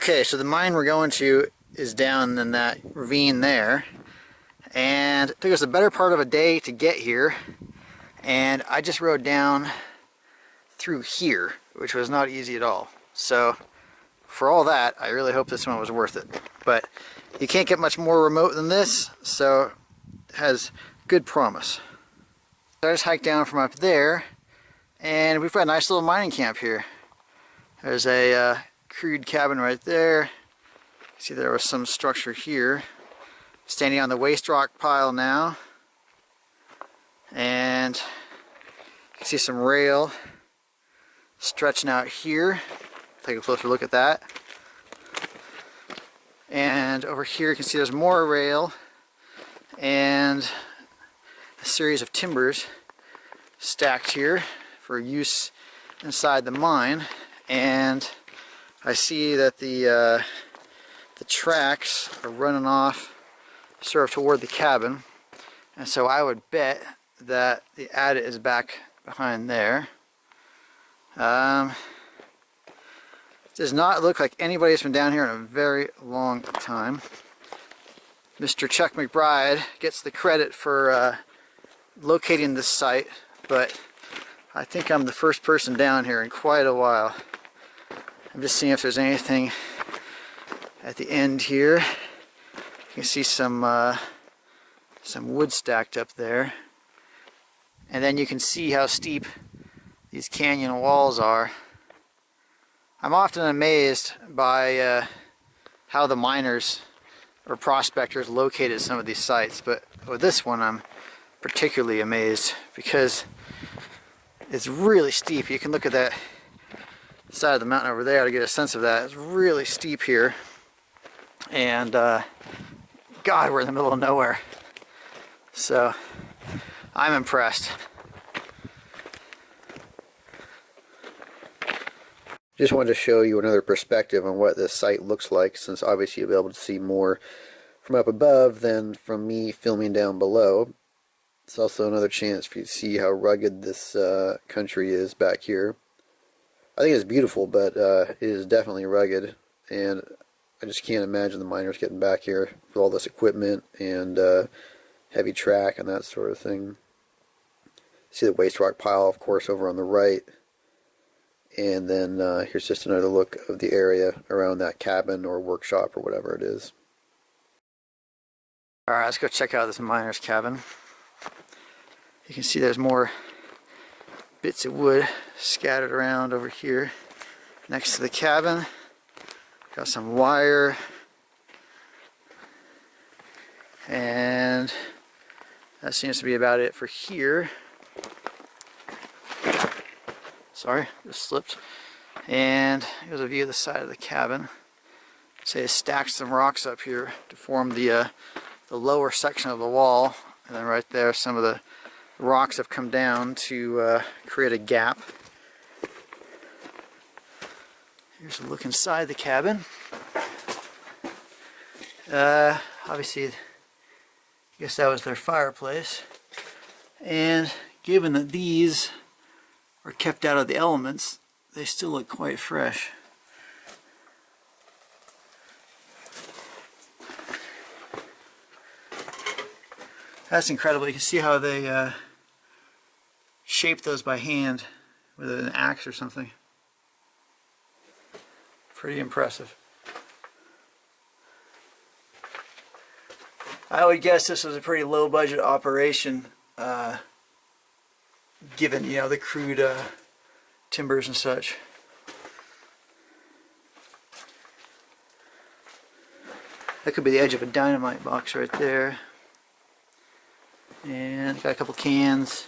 Okay, so the mine we're going to is down in that ravine there, and it took us the better part of a day to get here, and I just rode down through here, which was not easy at all. So for all that, I really hope this one was worth it. But you can't get much more remote than this, so it has good promise. So I just hiked down from up there, and we've got a nice little mining camp here. There's a crude cabin right there. See, there was some structure here. Standing on the waste rock pile now, and you can see some rail stretching out here. Take a closer look at that. And over here you can see there's more rail and a series of timbers stacked here for use inside the mine. And I see that the tracks are running off sort of toward the cabin, and so I would bet that the Adit is back behind there. Does not look like anybody's been down here in a very long time. Mr. Chuck McBride gets the credit for locating this site, but I think I'm the first person down here in quite a while. I'm just seeing if there's anything at the end here. You can see some wood stacked up there, and then you can see how steep these canyon walls are. I'm often amazed by how the miners or prospectors located some of these sites, but with this one I'm particularly amazed because it's really steep. You can look at that side of the mountain over there to get a sense of that. It's really steep here, and God, we're in the middle of nowhere. So I'm impressed. Just wanted to show you another perspective on what this site looks like, since obviously you'll be able to see more from up above than from me filming down below. It's also another chance for you to see how rugged this country is back here. I think it's beautiful, but it is definitely rugged, and I just can't imagine the miners getting back here with all this equipment and heavy track and that sort of thing. See the waste rock pile, of course, over on the right. And then here's just another look of the area around that cabin or workshop or whatever it is. Alright, let's go check out this miner's cabin. You can see there's more bits of wood scattered around over here next to the cabin. Got some wire, and that seems to be about it for here. Sorry, just slipped. And here's a view of the side of the cabin. Say, it stacked some rocks up here to form the lower section of the wall, and then right there some of the rocks have come down to create a gap. Here's a look inside the cabin. Obviously, I guess that was their fireplace. And given that these are kept out of the elements, they still look quite fresh. That's incredible. You can see how they shaped those by hand with an axe or something. Pretty impressive. I would guess this was a pretty low budget operation, given, you know, the crude timbers and such. That could be the edge of a dynamite box right there. And got a couple cans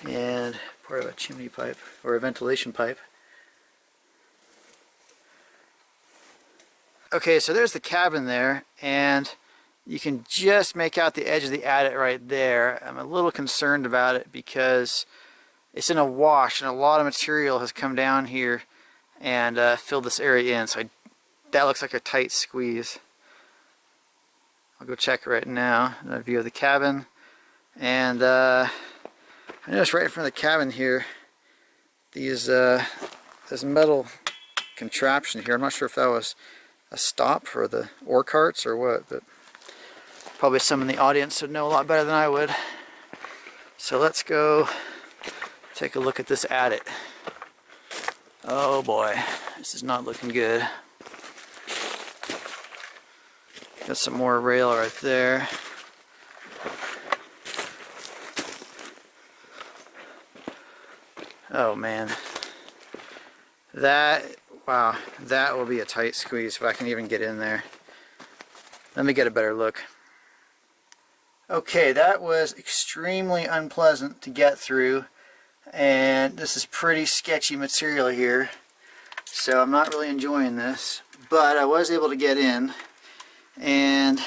and part of a chimney pipe or a ventilation pipe. Okay, so there's the cabin there, and you can just make out the edge of the adit right there. I'm a little concerned about it because it's in a wash and a lot of material has come down here and filled this area in, so that looks like a tight squeeze. I'll go check right now. A view of the cabin, and I noticed right in front of the cabin here these this metal contraption here. I'm not sure if that was a stop for the ore carts or what, but probably some in the audience would know a lot better than I would. So let's go take a look at this adit. Oh boy, this is not looking good. Got some more rail right there. Oh man, wow, that will be a tight squeeze if I can even get in there. Let me get a better look. Okay, that was extremely unpleasant to get through, and this is pretty sketchy material here, so I'm not really enjoying this, but I was able to get in, and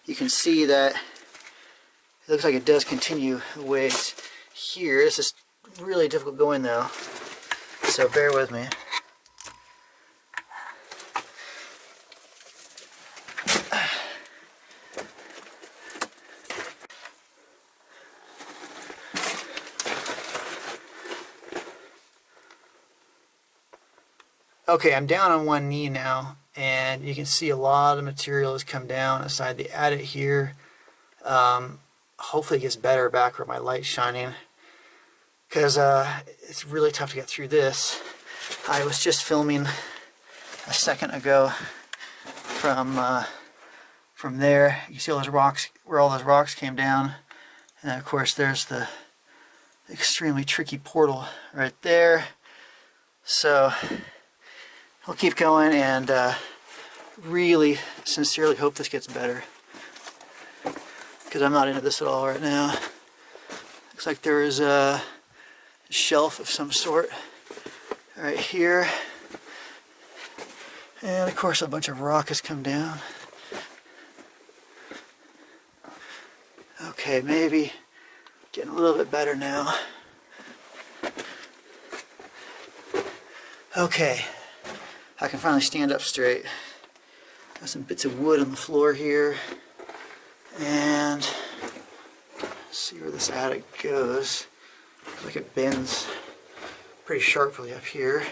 you can see that it looks like it does continue the way it's here. This is really difficult going though, so bear with me. Okay, I'm down on one knee now, and you can see a lot of material has come down aside the adit here. Hopefully it gets better back where my light's shining, because it's really tough to get through this. I was just filming a second ago from there. You see all those rocks, where all those rocks came down, and of course there's the extremely tricky portal right there. So I'll keep going and really sincerely hope this gets better, because I'm not into this at all right now. Looks like there is a shelf of some sort right here, and of course a bunch of rock has come down. Okay, maybe getting a little bit better now. Okay, I can finally stand up straight. Got some bits of wood on the floor here, and see where this attic goes. Looks like it bends pretty sharply up here.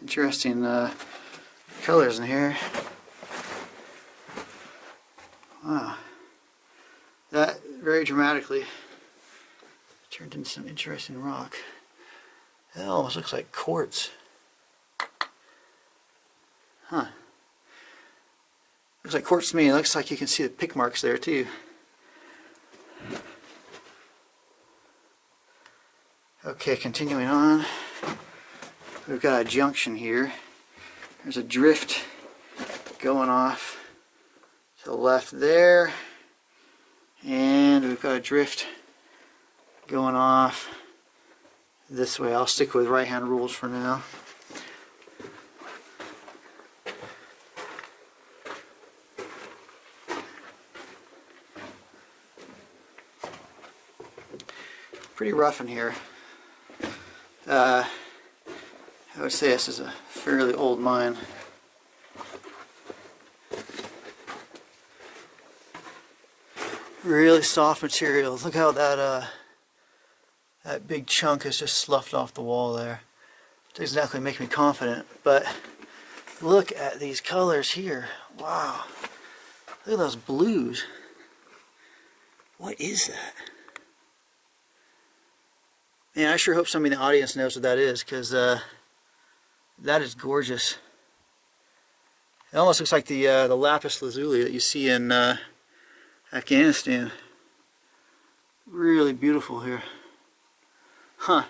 Interesting colors in here. Wow. That very dramatically turned into some interesting rock. It almost looks like quartz. Huh. Looks like quartz to me. It looks like you can see the pick marks there too. Okay, continuing on. We've got a junction here. There's a drift going off to the left there. And we've got a drift going off this way. I'll stick with right-hand rules for now. Pretty rough in here. I would say this is a fairly old mine. Really soft material. Look how that that big chunk is just sloughed off the wall there. Doesn't exactly make me confident, but look at these colors here. Wow. Look at those blues. What is that? Man, I sure hope somebody in the audience knows what that is, because that is gorgeous. It almost looks like the lapis lazuli that you see in Afghanistan. Really beautiful here. Huh.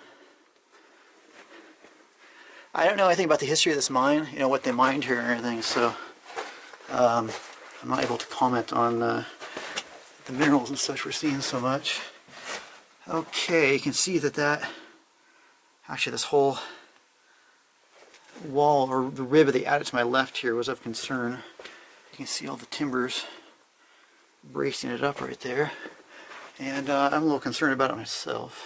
I don't know anything about the history of this mine, you know, what they mined here or anything, so I'm not able to comment on the minerals and such we're seeing so much. Okay, you can see that actually this whole wall, or the rib of the adit to my left here, was of concern. You can see all the timbers bracing it up right there, and I'm a little concerned about it myself,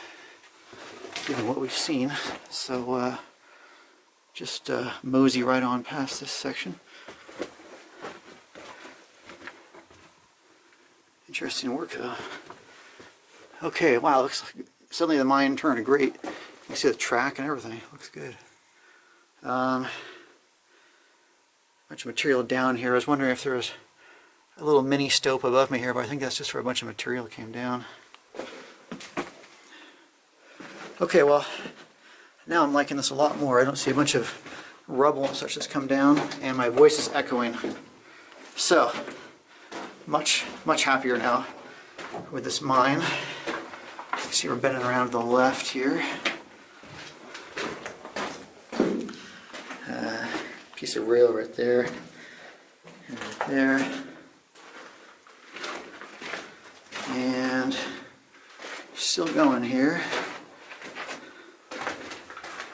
given what we've seen. So just mosey right on past this section. Interesting work though. Okay, wow, looks like suddenly the mine turned great. You can see the track and everything. Looks good. Bunch of material down here. I was wondering if there was a little mini stope above me here, but I think that's just where a bunch of material came down. Okay, well, now I'm liking this a lot more. I don't see a bunch of rubble and such that's come down, and my voice is echoing. So, much happier now with this mine. You see we're bending around to the left here. Piece of rail right there, and right there. And still going here.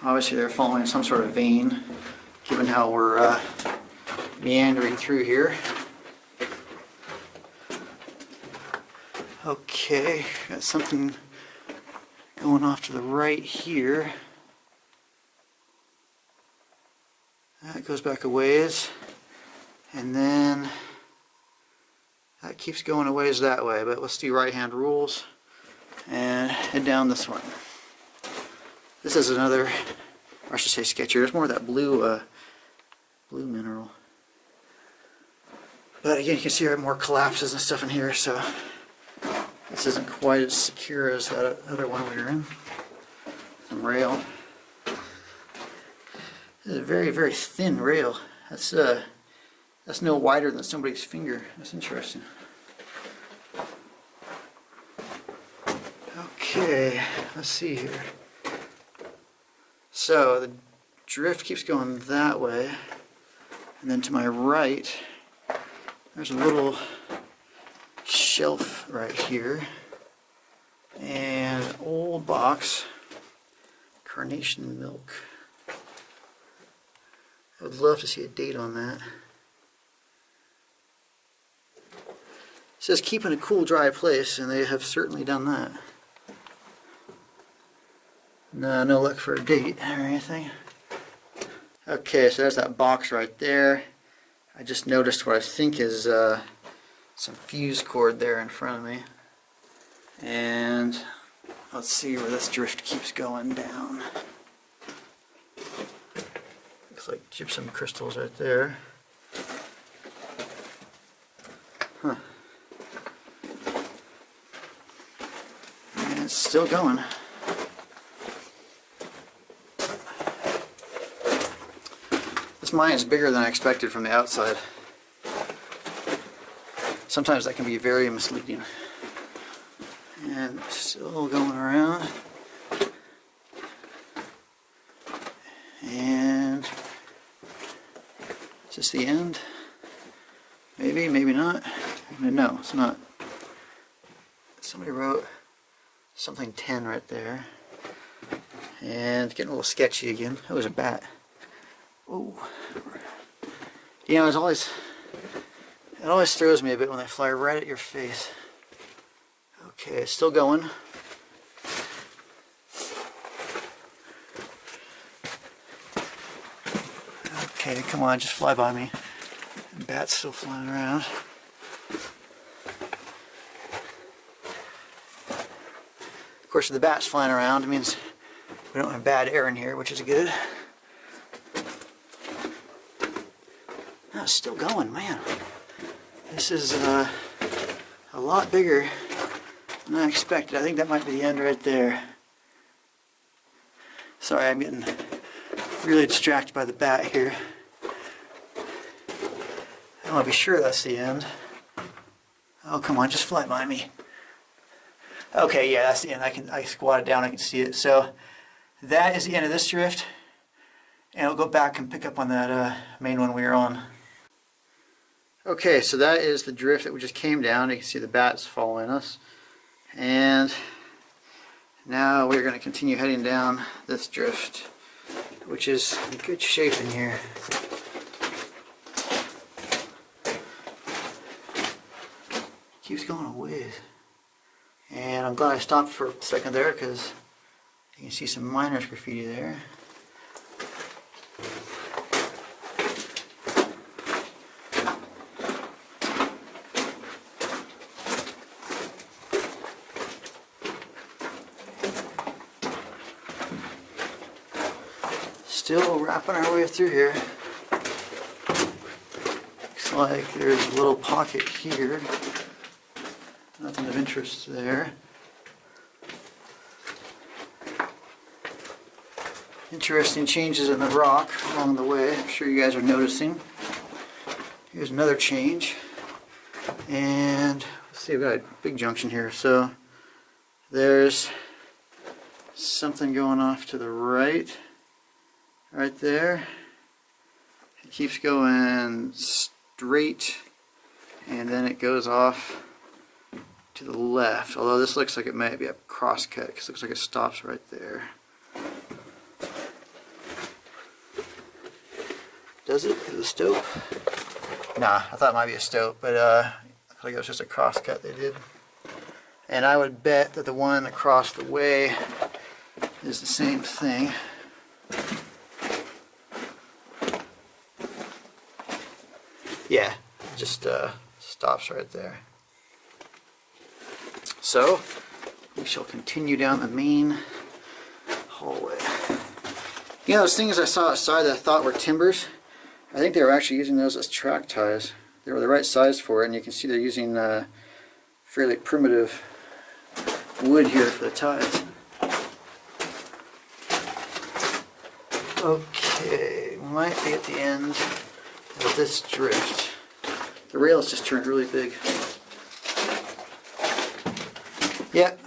Obviously they're following some sort of vein, given how we're meandering through here. Okay, got something going off to the right here. That goes back a ways, and then that keeps going a ways that way, but let's do right-hand rules and head down this one. This is another, or I should say sketchier. There's more of that blue mineral. But again, you can see there are more collapses and stuff in here, so this isn't quite as secure as that other one we were in. Some rail. This is a very thin rail. That's no wider than somebody's finger. That's interesting. Okay, let's see here. So the drift keeps going that way, and then to my right there's a little shelf right here and an old box, carnation milk. I would love to see a date on that. It says keep in a cool, dry place, and they have certainly done that. No luck for a date or anything. Okay, so there's that box right there. I just noticed what I think is some fuse cord there in front of me. And let's see where this drift keeps going down. Looks like gypsum crystals right there. Huh. And it's still going. This mine is bigger than I expected from the outside. Sometimes that can be very misleading. And still going around. And is this the end? Maybe, maybe not. No, it's not. Somebody wrote something 10 right there. And getting a little sketchy again. That was a bat. Oh, you know, it always throws me a bit when they fly right at your face. Okay, it's still going. Okay, come on, just fly by me. The bat's still flying around. Of course, if the bat's flying around, it means we don't have bad air in here, which is good. It's still going, man. This is a lot bigger than I expected. I think that might be the end right there. Sorry, I'm getting really distracted by the bat here. I want to be sure that's the end. Oh, come on, just fly by me. Okay, yeah, that's the end. I squatted down, I can see it. So that is the end of this drift. And I'll go back and pick up on that main one we were on. Okay, so that is the drift that we just came down. You can see the bats following us. And now we're going to continue heading down this drift, which is in good shape in here. Keeps going a ways. And I'm glad I stopped for a second there because you can see some miners graffiti there. Still wrapping our way through here. Looks like there's a little pocket here. Nothing of interest there. Interesting changes in the rock along the way. I'm sure you guys are noticing. Here's another change. And let's see, we've got a big junction here. So there's something going off to the right. Right there. It keeps going straight. And then it goes off to the left. Although this looks like it might be a crosscut because it looks like it stops right there. Does it? Is it a stope? Nah, I thought it might be a stope, but I feel like it was just a crosscut they did. And I would bet that the one across the way is the same thing. Yeah, it just stops right there. So, we shall continue down the main hallway. You know, those things I saw outside that I thought were timbers, I think they were actually using those as track ties. They were the right size for it, and you can see they're using fairly primitive wood here for the ties. Okay, we might be at the end of this drift. The rails just turned really big. Yep,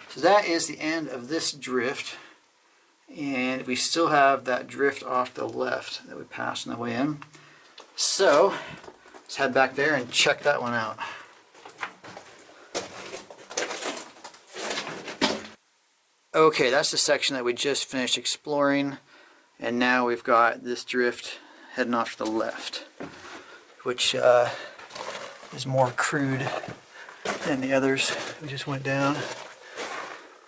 so that is the end of this drift. And we still have that drift off the left that we passed on the way in. So let's head back there and check that one out. Okay, that's the section that we just finished exploring, and now we've got this drift heading off to the left, which is more crude than the others we just went down,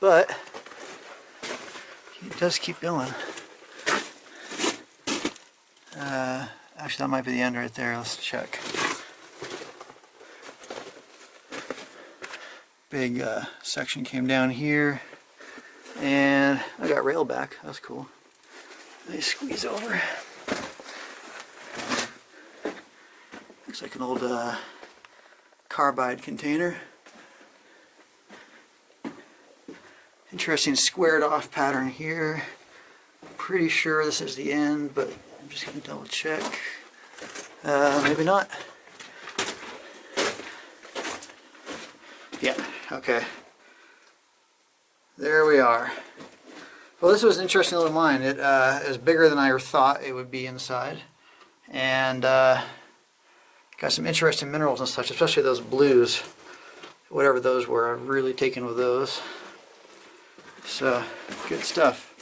but it does keep going. Actually, that might be the end right there. Let's check. Big section came down here, and I got rail back. That's cool. Nice squeeze over. Looks like an old carbide container. Interesting squared off pattern here. Pretty sure this is the end, but I'm just going to double check. Maybe not. Yeah, okay. There we are. Well, this was an interesting little mine. It is bigger than I thought it would be inside. And got some interesting minerals and such, especially those blues. Whatever those were, I've really taken with those. So, good stuff.